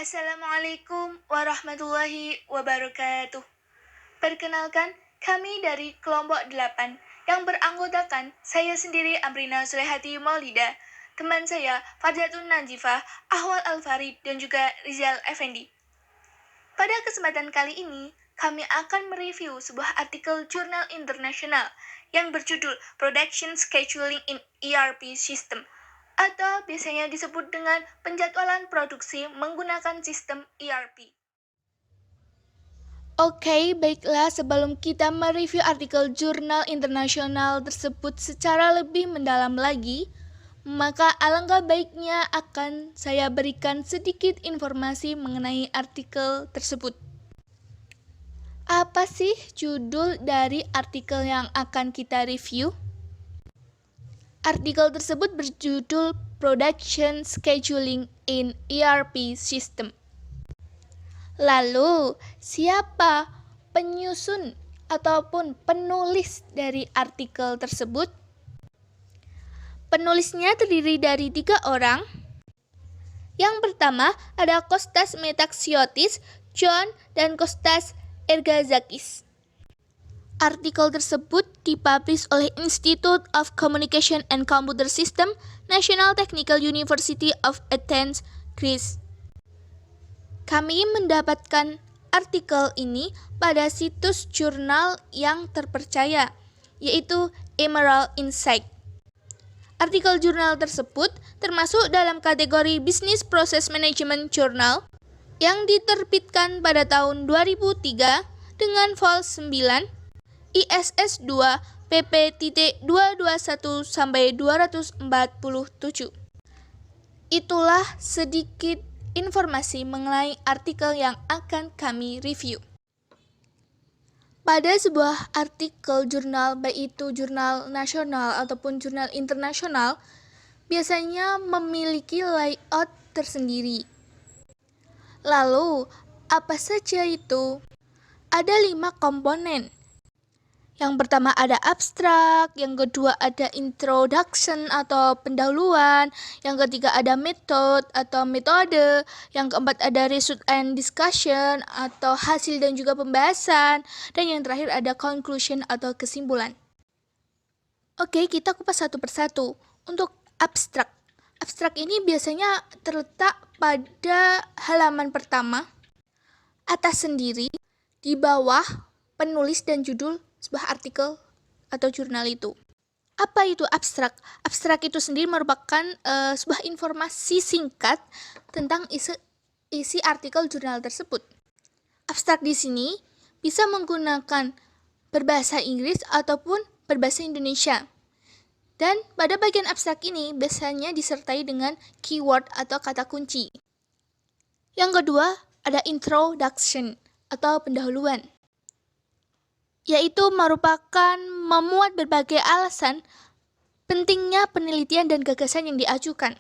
Assalamualaikum warahmatullahi wabarakatuh. Perkenalkan, kami dari kelompok 8 yang beranggotakan saya sendiri Amrina Sulehati Maulida, teman saya Fadlatun Najifah, Ahwal Al-Farid, dan juga Rizal Effendi. Pada kesempatan kali ini, kami akan mereview sebuah artikel jurnal internasional yang berjudul Production Scheduling in ERP System, atau biasanya disebut dengan penjadwalan produksi menggunakan sistem ERP. Oke, baiklah, sebelum kita mereview artikel jurnal internasional tersebut secara lebih mendalam lagi, maka alangkah baiknya akan saya berikan sedikit informasi mengenai artikel tersebut. Apa sih judul dari artikel yang akan kita review? Artikel tersebut berjudul Production Scheduling in ERP System. Lalu, siapa penyusun ataupun penulis dari artikel tersebut? Penulisnya terdiri dari 3 orang. Yang pertama ada Kostas Metaxiotis, John, dan Kostas Ergazakis. Artikel tersebut dipublish oleh Institute of Communication and Computer System, National Technical University of Athens, Greece. Kami mendapatkan artikel ini pada situs jurnal yang terpercaya, yaitu Emerald Insight. Artikel jurnal tersebut termasuk dalam kategori Business Process Management Journal yang diterbitkan pada tahun 2003 dengan vol 9 ISS 2 pp.221-247. Itulah sedikit informasi mengenai artikel yang akan kami review. Pada sebuah artikel jurnal, baik itu jurnal nasional ataupun jurnal internasional, biasanya memiliki layout tersendiri. Lalu, apa saja itu? Ada 5 komponen. Yang pertama ada abstrak, yang kedua ada introduction atau pendahuluan, yang ketiga ada method atau metode, yang keempat ada result and discussion atau hasil dan juga pembahasan, dan yang terakhir ada conclusion atau kesimpulan. Oke, kita kupas satu persatu. Untuk abstrak. Abstrak ini biasanya terletak pada halaman pertama, atas sendiri, di bawah penulis dan judul sebuah artikel atau jurnal itu. Apa itu abstrak? Abstrak itu sendiri merupakan sebuah informasi singkat tentang isi artikel jurnal tersebut. Abstrak di sini bisa menggunakan berbahasa Inggris ataupun berbahasa Indonesia. Dan pada bagian abstrak ini biasanya disertai dengan keyword atau kata kunci. Yang kedua, ada introduction atau pendahuluan, yaitu merupakan memuat berbagai alasan pentingnya penelitian dan gagasan yang diajukan.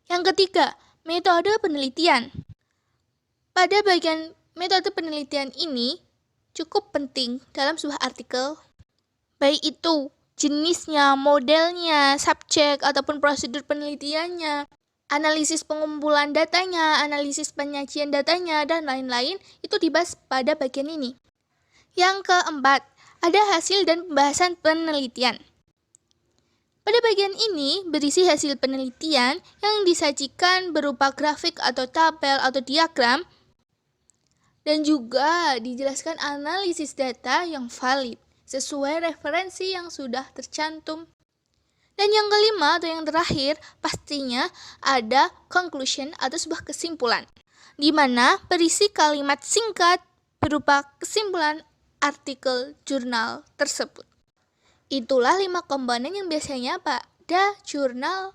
Yang ketiga, metode penelitian. Pada bagian metode penelitian ini cukup penting dalam sebuah artikel, baik itu jenisnya, modelnya, subjek ataupun prosedur penelitiannya, analisis pengumpulan datanya, analisis penyajian datanya, dan lain-lain, itu dibahas pada bagian ini. Yang keempat, ada hasil dan pembahasan penelitian. Pada bagian ini berisi hasil penelitian yang disajikan berupa grafik atau tabel atau diagram, dan juga dijelaskan analisis data yang valid sesuai referensi yang sudah tercantum. Dan yang kelima atau yang terakhir, pastinya ada conclusion atau sebuah kesimpulan, di mana berisi kalimat singkat berupa kesimpulan artikel jurnal tersebut. Itulah 5 komponen yang biasanya pada jurnal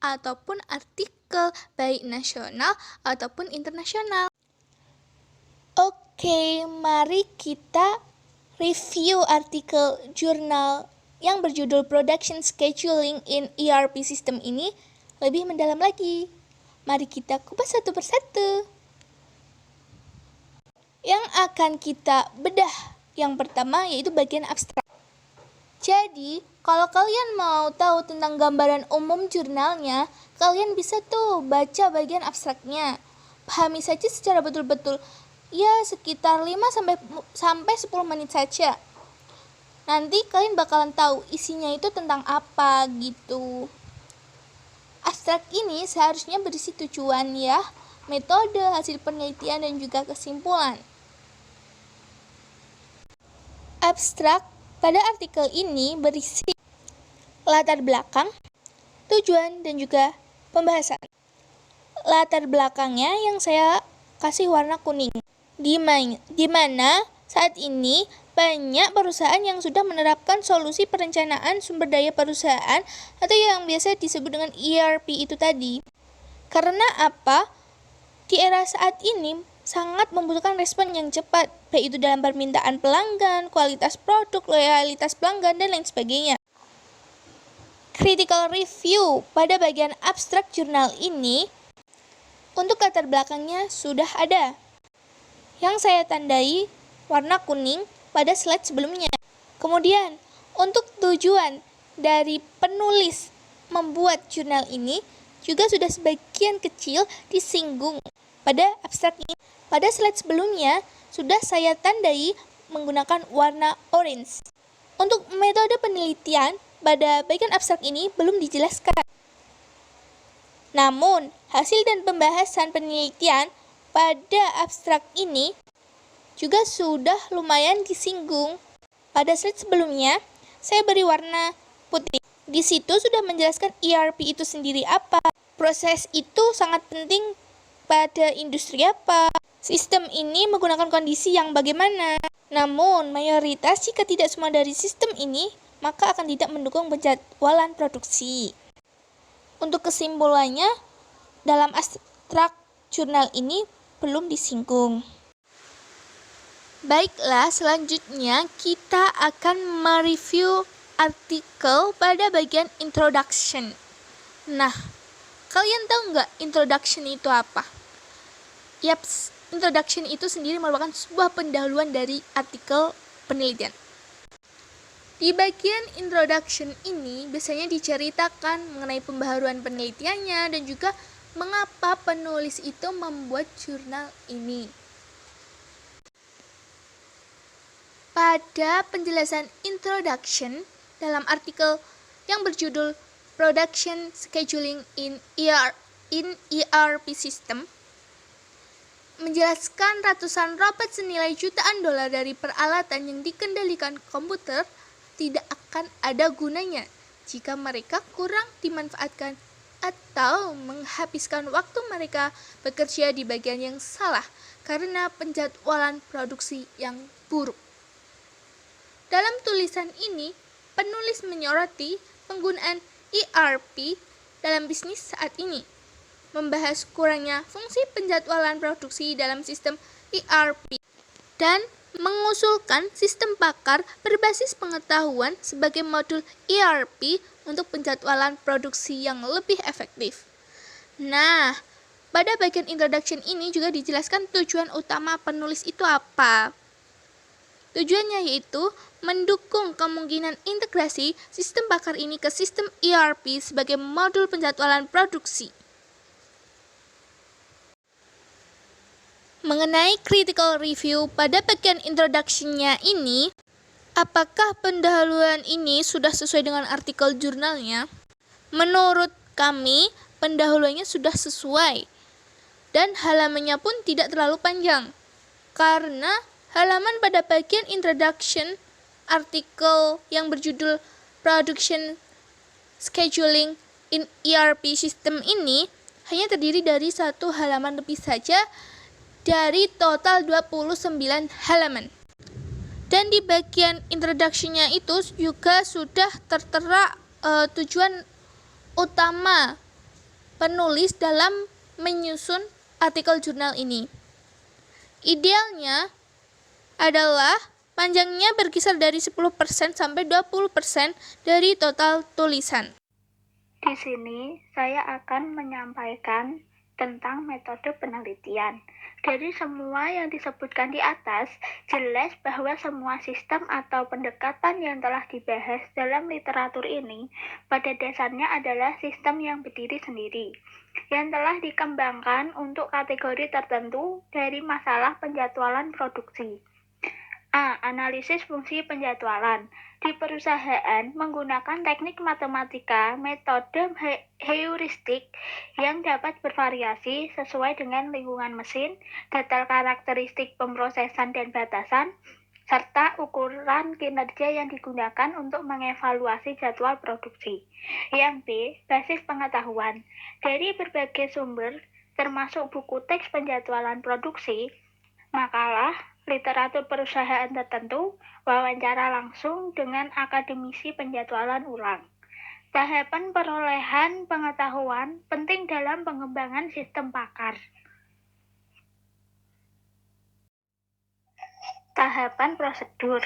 ataupun artikel baik nasional ataupun internasional. Oke, mari kita review artikel jurnal yang berjudul Production Scheduling in ERP System ini lebih mendalam lagi. Mari kita kupas satu persatu. Yang akan kita bedah yang pertama yaitu bagian abstrak. Jadi, kalau kalian mau tahu tentang gambaran umum jurnalnya, kalian bisa tuh baca bagian abstraknya. pahami saja secara betul-betul. Ya, sekitar 5-10 menit saja. Nanti kalian bakalan tahu isinya itu tentang apa gitu. Abstrak ini seharusnya berisi tujuan ya, metode, hasil penelitian, dan juga kesimpulan. Abstrak pada artikel ini berisi latar belakang, tujuan, dan juga pembahasan. Latar belakangnya yang saya kasih warna kuning, di mana saat ini banyak perusahaan yang sudah menerapkan solusi perencanaan sumber daya perusahaan atau yang biasa disebut dengan ERP itu tadi. Karena apa? Di era saat ini sangat membutuhkan respon yang cepat, baik itu dalam permintaan pelanggan, kualitas produk, loyalitas pelanggan, dan lain sebagainya. Critical review pada bagian abstrak jurnal ini untuk latar belakangnya sudah ada, yang saya tandai warna kuning pada slide sebelumnya. Kemudian, untuk tujuan dari penulis membuat jurnal ini juga sudah sebagian kecil disinggung pada abstrak ini. Pada slide sebelumnya sudah saya tandai menggunakan warna orange. Untuk metode penelitian pada bagian abstrak ini belum dijelaskan. Namun, hasil dan pembahasan penelitian pada abstrak ini juga sudah lumayan disinggung. Pada slide sebelumnya, saya beri warna putih. Di situ sudah menjelaskan ERP itu sendiri apa. Proses itu sangat penting pada industri apa. Sistem ini menggunakan kondisi yang bagaimana. Namun, mayoritas jika tidak semua dari sistem ini, maka akan tidak mendukung penjadwalan produksi. Untuk kesimpulannya, dalam abstrak jurnal ini belum disinggung. Baiklah, selanjutnya kita akan mereview artikel pada bagian introduction. Nah, kalian tahu nggak introduction itu apa? Yaps, introduction itu sendiri merupakan sebuah pendahuluan dari artikel penelitian. Di bagian introduction ini biasanya diceritakan mengenai pembaharuan penelitiannya dan juga mengapa penulis itu membuat jurnal ini. Pada penjelasan introduction dalam artikel yang berjudul Production Scheduling in ERP System, menjelaskan ratusan robot senilai jutaan dolar dari peralatan yang dikendalikan komputer tidak akan ada gunanya jika mereka kurang dimanfaatkan atau menghabiskan waktu mereka bekerja di bagian yang salah karena penjadwalan produksi yang buruk. Dalam tulisan ini, penulis menyoroti penggunaan ERP dalam bisnis saat ini, membahas kurangnya fungsi penjadwalan produksi dalam sistem ERP, dan mengusulkan sistem pakar berbasis pengetahuan sebagai modul ERP untuk penjadwalan produksi yang lebih efektif. Nah, pada bagian introduction ini juga dijelaskan tujuan utama penulis itu apa. Tujuannya yaitu mendukung kemungkinan integrasi sistem pakar ini ke sistem ERP sebagai modul penjadwalan produksi. Mengenai critical review pada bagian introduction-nya ini, apakah pendahuluan ini sudah sesuai dengan artikel jurnalnya? Menurut kami, pendahuluannya sudah sesuai dan halamannya pun tidak terlalu panjang. Karena halaman pada bagian introduction artikel yang berjudul Production Scheduling in ERP System ini hanya terdiri dari 1 halaman lebih saja dari total 29 halaman. Dan di bagian introduction-nya itu juga sudah tertera tujuan utama penulis dalam menyusun artikel jurnal ini. Idealnya adalah panjangnya berkisar dari 10% sampai 20% dari total tulisan. Di sini saya akan menyampaikan tentang metode penelitian. Dari semua yang disebutkan di atas, jelas bahwa semua sistem atau pendekatan yang telah dibahas dalam literatur ini pada dasarnya adalah sistem yang berdiri sendiri, yang telah dikembangkan untuk kategori tertentu dari masalah penjadwalan produksi. A. Analisis fungsi penjadwalan. Di perusahaan menggunakan teknik matematika, metode heuristik yang dapat bervariasi sesuai dengan lingkungan mesin, data karakteristik pemrosesan dan batasan, serta ukuran kinerja yang digunakan untuk mengevaluasi jadwal produksi. Yang B. Basis pengetahuan. Dari berbagai sumber, termasuk buku teks penjadwalan produksi, makalah, literatur perusahaan tertentu, wawancara langsung dengan akademisi penjadwalan ulang. Tahapan perolehan pengetahuan penting dalam pengembangan sistem pakar. Tahapan prosedur.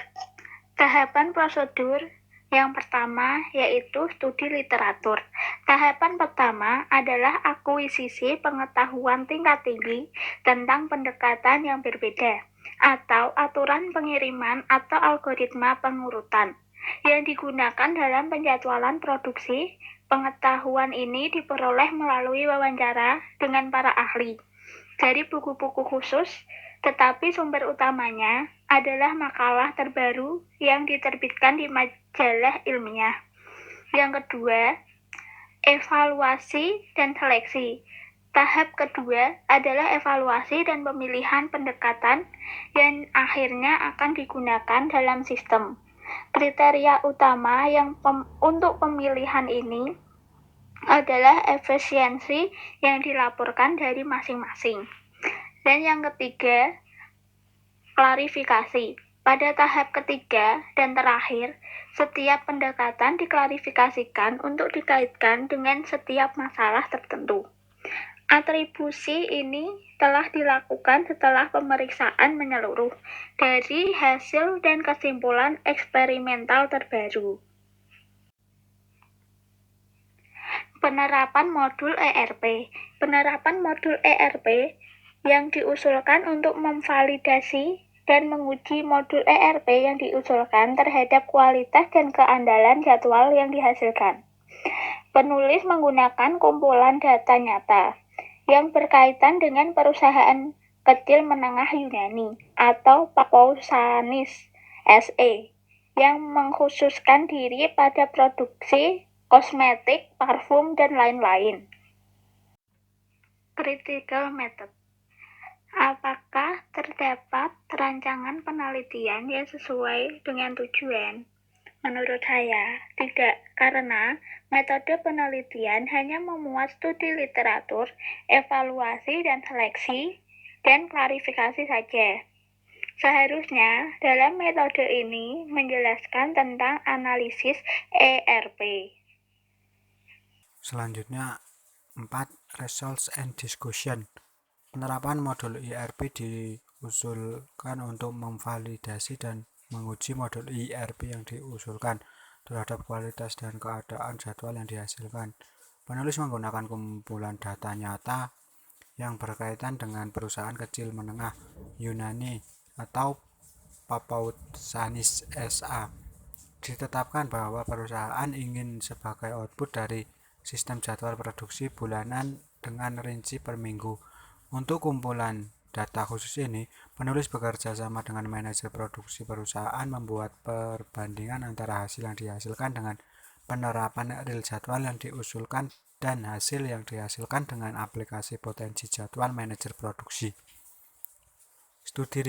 Tahapan prosedur yang pertama yaitu studi literatur. Tahapan pertama adalah akuisisi pengetahuan tingkat tinggi tentang pendekatan yang berbeda, atau aturan pengiriman atau algoritma pengurutan yang digunakan dalam penjadwalan produksi. Pengetahuan ini diperoleh melalui wawancara dengan para ahli dari buku-buku khusus, tetapi sumber utamanya adalah makalah terbaru yang diterbitkan di majalah ilmiah. Yang kedua, evaluasi dan seleksi. Tahap kedua adalah evaluasi dan pemilihan pendekatan yang akhirnya akan digunakan dalam sistem. Kriteria utama untuk pemilihan ini adalah efisiensi yang dilaporkan dari masing-masing. Dan yang ketiga, klarifikasi. Pada tahap ketiga dan terakhir, setiap pendekatan diklarifikasikan untuk dikaitkan dengan setiap masalah tertentu. Atribusi ini telah dilakukan setelah pemeriksaan menyeluruh dari hasil dan kesimpulan eksperimental terbaru. Penerapan modul ERP. Penerapan modul ERP yang diusulkan untuk memvalidasi dan menguji modul ERP yang diusulkan terhadap kualitas dan keandalan jadwal yang dihasilkan. Penulis menggunakan kumpulan data nyata yang berkaitan dengan perusahaan kecil menengah Yunani atau Papausanias SE yang mengkhususkan diri pada produksi kosmetik, parfum, dan lain-lain. Critical method. Apakah terdapat rancangan penelitian yang sesuai dengan tujuan? Menurut saya, tidak, karena metode penelitian hanya memuat studi literatur, evaluasi dan seleksi, dan klarifikasi saja. Seharusnya, dalam metode ini menjelaskan tentang analisis ERP. Selanjutnya 4. Results and discussion. Penerapan modul ERP diusulkan untuk memvalidasi dan menguji modul ERP yang diusulkan terhadap kualitas dan keadaan jadwal yang dihasilkan. Penulis menggunakan kumpulan data nyata yang berkaitan dengan perusahaan kecil menengah Yunani atau Papausanias SA. Ditetapkan bahwa perusahaan ingin sebagai output dari sistem jadwal produksi bulanan dengan rinci per minggu. Untuk kumpulan data khusus ini, penulis bekerja sama dengan manajer produksi perusahaan membuat perbandingan antara hasil yang dihasilkan dengan penerapan real jadwal yang diusulkan dan hasil yang dihasilkan dengan aplikasi potensi jadwal manajer produksi. Studi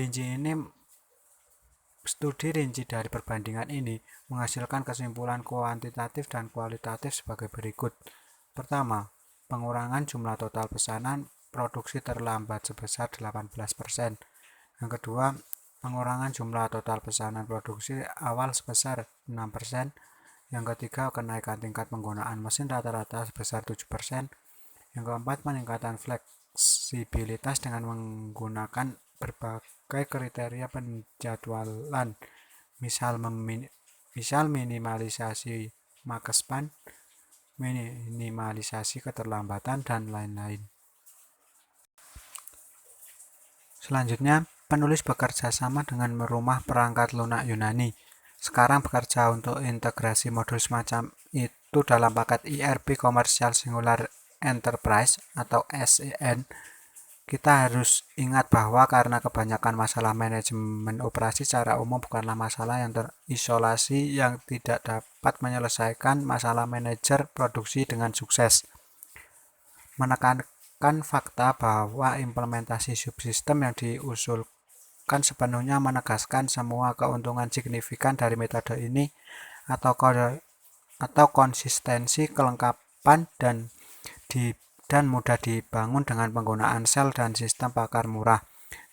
rinci dari perbandingan ini menghasilkan kesimpulan kuantitatif dan kualitatif sebagai berikut. Pertama, pengurangan jumlah total pesanan produksi terlambat sebesar 18%. Yang kedua, pengurangan jumlah total pesanan produksi awal sebesar 6%. Yang ketiga, kenaikan tingkat penggunaan mesin rata-rata sebesar 7%. Yang keempat, peningkatan fleksibilitas dengan menggunakan berbagai kriteria penjadwalan, misal minimalisasi makespan, minimalisasi keterlambatan, dan lain-lain. Selanjutnya, penulis bekerja sama dengan rumah perangkat lunak Yunani. Sekarang bekerja untuk integrasi modul semacam itu dalam paket ERP Commercial Singular Enterprise atau SEN. Kita harus ingat bahwa karena kebanyakan masalah manajemen operasi secara umum bukanlah masalah yang terisolasi yang tidak dapat menyelesaikan masalah manajer produksi dengan sukses. Menekankan fakta bahwa implementasi subsistem yang diusulkan sepenuhnya menegaskan semua keuntungan signifikan dari metode ini atau konsistensi, kelengkapan, dan mudah dibangun dengan penggunaan sel dan sistem pakar murah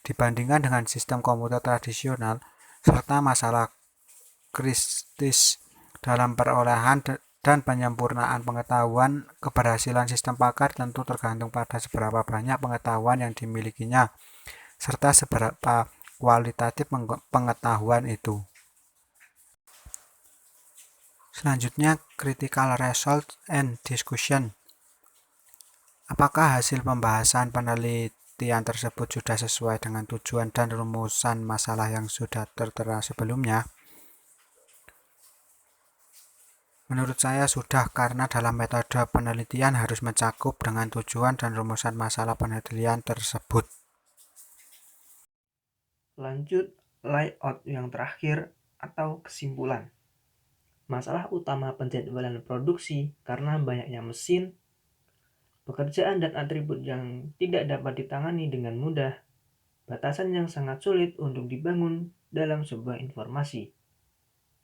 dibandingkan dengan sistem komputer tradisional, serta masalah kritis dalam perolehan dan penyempurnaan pengetahuan. Keberhasilan sistem pakar tentu tergantung pada seberapa banyak pengetahuan yang dimilikinya, serta seberapa kualitatif pengetahuan itu. Selanjutnya, critical result and discussion. Apakah hasil pembahasan penelitian tersebut sudah sesuai dengan tujuan dan rumusan masalah yang sudah tertera sebelumnya? Menurut saya sudah, karena dalam metode penelitian harus mencakup dengan tujuan dan rumusan masalah penelitian tersebut. Lanjut, layout yang terakhir atau kesimpulan. Masalah utama penjadwalan produksi karena banyaknya mesin, pekerjaan dan atribut yang tidak dapat ditangani dengan mudah, batasan yang sangat sulit untuk dibangun dalam sebuah informasi.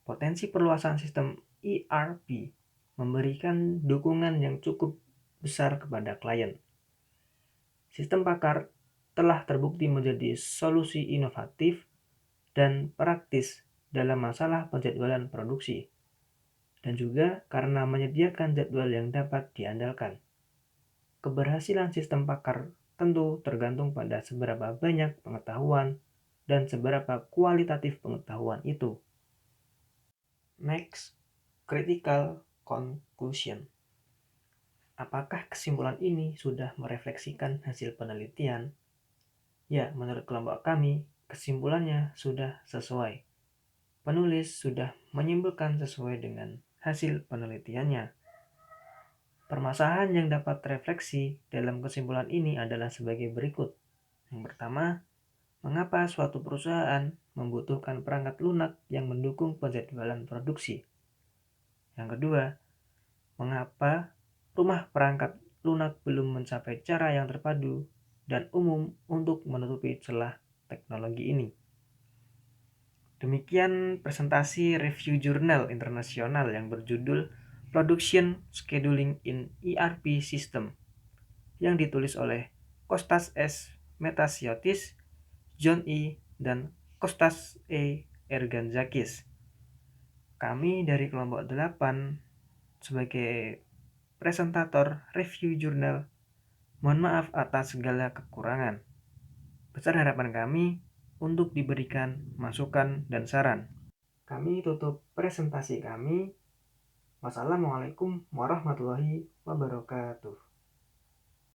Potensi perluasan sistem ERP memberikan dukungan yang cukup besar kepada klien. Sistem pakar telah terbukti menjadi solusi inovatif dan praktis dalam masalah penjadwalan produksi, dan juga karena menyediakan jadwal yang dapat diandalkan. Keberhasilan sistem pakar tentu tergantung pada seberapa banyak pengetahuan dan seberapa kualitatif pengetahuan itu. Next, critical conclusion. Apakah kesimpulan ini sudah merefleksikan hasil penelitian? Ya, menurut kelompok kami, kesimpulannya sudah sesuai. Penulis sudah menyimpulkan sesuai dengan hasil penelitiannya. Permasalahan yang dapat refleksi dalam kesimpulan ini adalah sebagai berikut. Yang pertama, mengapa suatu perusahaan membutuhkan perangkat lunak yang mendukung penjadwalan produksi? Yang kedua, mengapa rumah perangkat lunak belum mencapai cara yang terpadu dan umum untuk menutupi celah teknologi ini? Demikian presentasi review jurnal internasional yang berjudul Production Scheduling in ERP System yang ditulis oleh Kostas S. Metasiotis, John E. dan Kostas E. Erganzakis. Kami dari kelompok 8 sebagai presentator review jurnal mohon maaf atas segala kekurangan. Besar harapan kami untuk diberikan masukan dan saran. Kami tutup presentasi kami. Wassalamualaikum warahmatullahi wabarakatuh.